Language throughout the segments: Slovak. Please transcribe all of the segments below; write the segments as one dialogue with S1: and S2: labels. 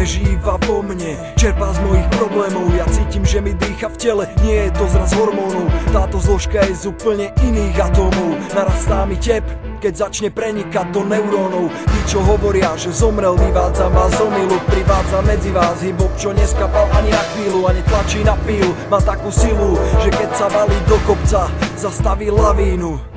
S1: prežíva vo mne, čerpá z mojich problémov. Ja cítim, že mi dýcha v tele, nie je to zraz hormónov. Táto zložka je z úplne iných atómov. Narastá mi tep, keď začne prenikať do neurónov. Tí, čo hovoria, že zomrel, vyvádza ma z omylu, privádza medzi vás hip-hop, čo neskapal ani na chvíľu a netlačí na píl. Má takú silu, že keď sa valí do kopca, zastaví lavínu.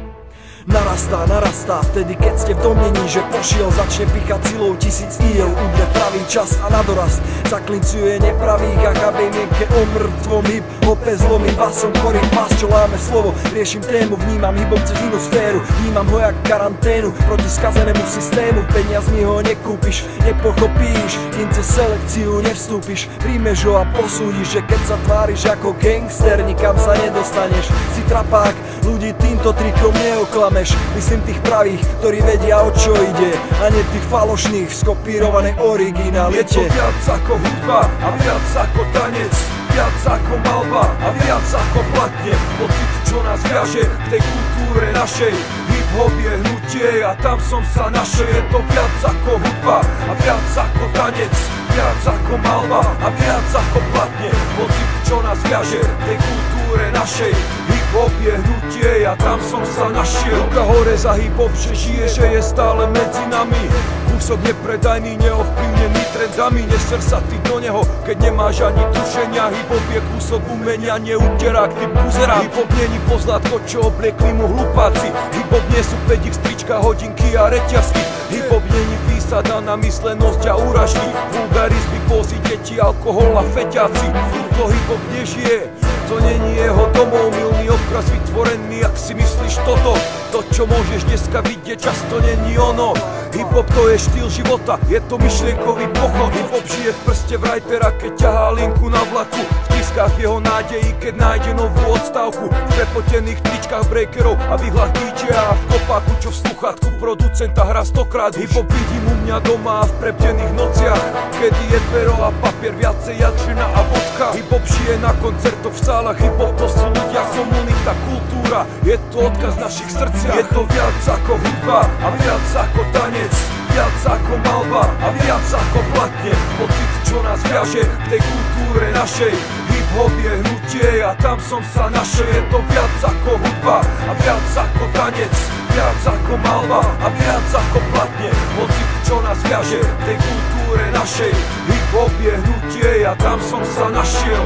S1: Narastá, vtedy keď ste v domnení, že pošiel, začne píchať silou 1000 íl. Udre pravý čas a na dorast zaklincuje nepravých a chabej mienke o mŕtvom hip-hope zlomím basom, chorý pás, čo láme slovo. Riešim tému, vnímam hip-hop cez inú sféru, vnímam ho jak karanténu proti skazenému systému. Peniazmi ho nekúpiš, nepochopíš, kým cez selekciu nevstúpiš. Príjmeš ho a posúdiš, že keď sa tváriš ako gangster, nikam sa nedostaneš. Si trapák, ľudí týmto trikom neoklame. Myslím tých pravých, ktorí vedia, o čo ide, a nie tých falošných, skopírované originalite.
S2: Je to viac ako hudba a viac ako tanec, viac ako malba a viac ako platne. Pocit, čo nás viaže k tej kultúre našej. Hip-hop je hnutie a tam som sa našiel. Je to viac ako hudba a viac ako tanec, viac ako malba a viac ako platne. Pocit, čo nás viaže k tej kultúre našej. Hip-hop je hnutie a tam som sa našiel. Ruka hore za hip-hop, že žije, že je stále medzi nami. Kúsok nepredajný, neovplyvnený trendami. Neser sa ty do neho, keď nemáš ani tušenia. Hip-hop je kúsok umenia, neúterák, ty buzerák. Hip-hop není pozlátko, čo obliekli mu hlupáci. Hip-hop nie sú pedík, strička, hodinky a reťazky. Hip-hop není výsada na myslenosť a úražky. Vulgarizmy, pózy, deti, alkohol a feťáci. To hip-hop nežije, to není jeho domov. Milný obraz vytvorený, ak si myslíš toto. To, čo môžeš dneska vidieť, často není ono. Hip-hop to je štýl života, je to myšlienkový pochod. Hip-hop žije v prste writera, keď ťahá linku na vlaku. V tiskách jeho nádejí, keď nájde novú odstávku. V prepotených tričkách breakerov a výhľad DJ-a. V kopáku, čo v sluchátku producenta hrá 100-krát. Hip-hop vidím u mňa doma v prebdených nociach, kedy je pero a papier, viacej jadžina a vodka. Hip-hop žije na koncertoch v sálach. Hip-hop to sú ľudia, komunita, kultúra. Je to odkaz našich srdciach. Je to viac ako hudba a viac ako tanec, viac ako malba a viac ako platne. Pocit, čo nás viaže k tej kultúre našej. Hip-hop je hnutie a tam som sa našiel. Je to viac ako hudba a viac ako tanec, viac ako malba a viac ako platne. Pocit, čo nás viaže k tej kultúre našej. Hip-hop je hnutie a tam som sa našiel.